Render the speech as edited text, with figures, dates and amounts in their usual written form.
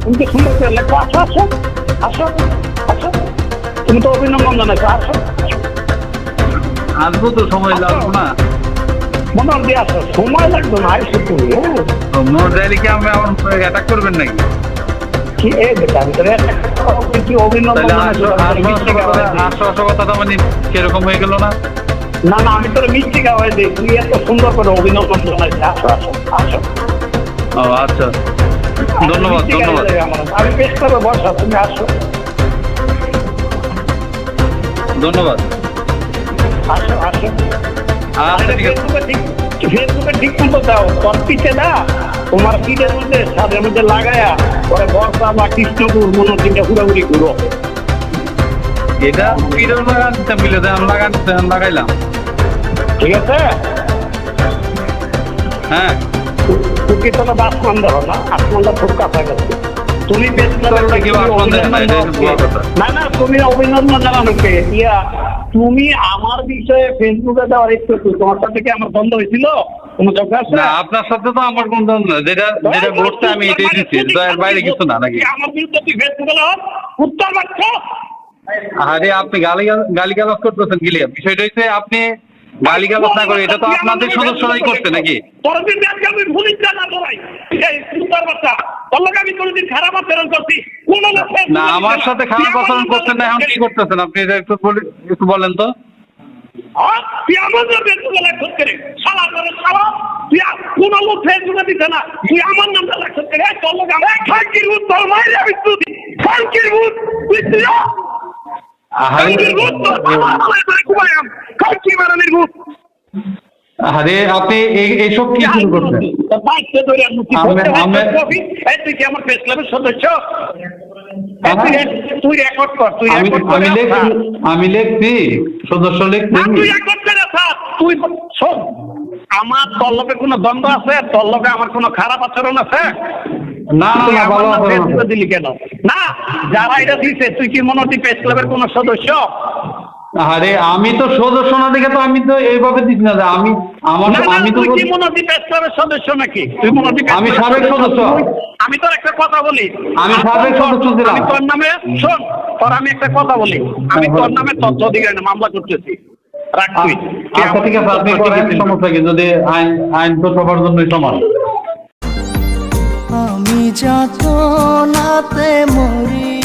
তুমি তো সুন্দর করে লেখো, আসো আসো আসো আসো, তুমি তো অভিনন্দন জানাইছো, আসো আসবো তো, সময় লাগবো না? মনে দিয়ে আসো, সময় লাগবে না, আইসো তুমি। হ্যাঁ তো মোট যাইলে কি আমি আমার অ্যাটাক করবেন নাকি? কি এই বেটা ভিতরে কি অভিনন্দন তাহলে জানাইছো? আসো আসো কথাটা মানে কিরকম হয়ে গেল না? না না, আমি তোর মিষ্টি খাওয়াই দিই, তুই এত সুন্দর করে অভিনন্দন জানাইছিস, আসো আসো আসো। ও আচ্ছা, ধন্যবাদ ধন্যবাদ। আমি পেশ করবো, বসা, তুমি আসো ধন্যবাদ। আসো আসো। আচ্ছা ঠিক আছে। ফেসবুকে ঠিক মতো দাও, তোর পিছে না তোমার পিঠের মধ্যে ছাদের মধ্যে লাগায়া পরে বর্ষা বা কৃষ্ণপুর মনে চিন্তা ঘুরাঘুরি ঘুরো। এটা পিঠের লাগাতে মিলে দেয়, আমি লাগাইলাম। ঠিক আছে, হ্যাঁ তুমি তো আসমান ধরো না, আসমানটা খুব কাছা গেছে। তুমি বেশ কেউ আসমান দেখে না, এটা বড় কথা। না না, তুমি অভিনন্দন জানানো কে ইয়া, তুমি আমার বিষয়ে ফেসবুকে দেওয়ার একটু, তোমার সাথে কি আমার বন্ধ হয়েছিল কোনো দরকার আছে? না আপনার সাথে তো আমার কোনো দ্বন্দ্ব নেই, যেটা যেটা ঘটছে আমি এটাই দিচ্ছি, এর বাইরে কিছু না নাকি? আমার বিরুদ্ধে তুই ফেসবুকে উত্তর পাচ্ছ? আরে আপনি গালিগালাজ করতেছেন গিলিয়া, বিষয়টা হচ্ছে আপনি গালিগালাজ না করে, এটা তো আপনাদের সদস্যরাই করছে নাকি? পরদিন আমি ভুলিস না তোরাই, এই উত্তর বাচ্চা তোর লোক আমি কোনোদিন খারাপ আচরণ করছি কোন লোকে? না আমার সাথে খারাপ আচরণ করছেন না, এখন কি করতেছেন আপনি এটা একটু বলেন তো। তুই আমার নাম ফেসবুকে লেখত করে সালা করে সালা, তুই কোন লোক ফেসবুকে দিতে না, তুই আমার নামটা লেখত করে তোর লোক আমি খানকির ভূত তোর মাইরে আমি তুই খানকির ভূত তুই তুই খানকি মারানির ভূত। আরে আপনি এইসব কি শুরু করছেন? তুই কি আমার প্রেস ক্লাবের সদস্য? তুই রেকর্ড কর, তুই আমি লিখছি, সদস্য লিখছি। তুই রেকর্ড করে তুই শোন, আমার তোর লোকে কোনো দ্বন্দ্ব আছে? তোর লোকে আমার কোনো খারাপ আচরণ আছে? না না না, ভালো আচরণ। দিলি কেন? না, যারা এটা দিছে তুই কি মনে হচ্ছে প্রেস ক্লাবের কোনো সদস্য? আরে আমি তো সদস্য না দেখে তো আমি তো এইভাবে দিচ্ছি না, আমি আমি তো তুই কি মনে হচ্ছে প্রেস ক্লাবের সদস্য নাকি? তুই মনে হচ্ছে আমি সাবেক সদস্য। আমি তোর একটা কথা বলি, আমি সাবেক সদস্য ছিলাম। আমি তোর নামে শোন, তোর আমি একটা কথা বলি, আমি তোর নামে তথ্য অধিকারে মামলা করতেছি। রাখ তুই। আচ্ছা ঠিক আছে, আপনি করেন, সমস্যা কি? যদি আইন তো সবার জন্যই সমান। আমি যাতনাতে মরি।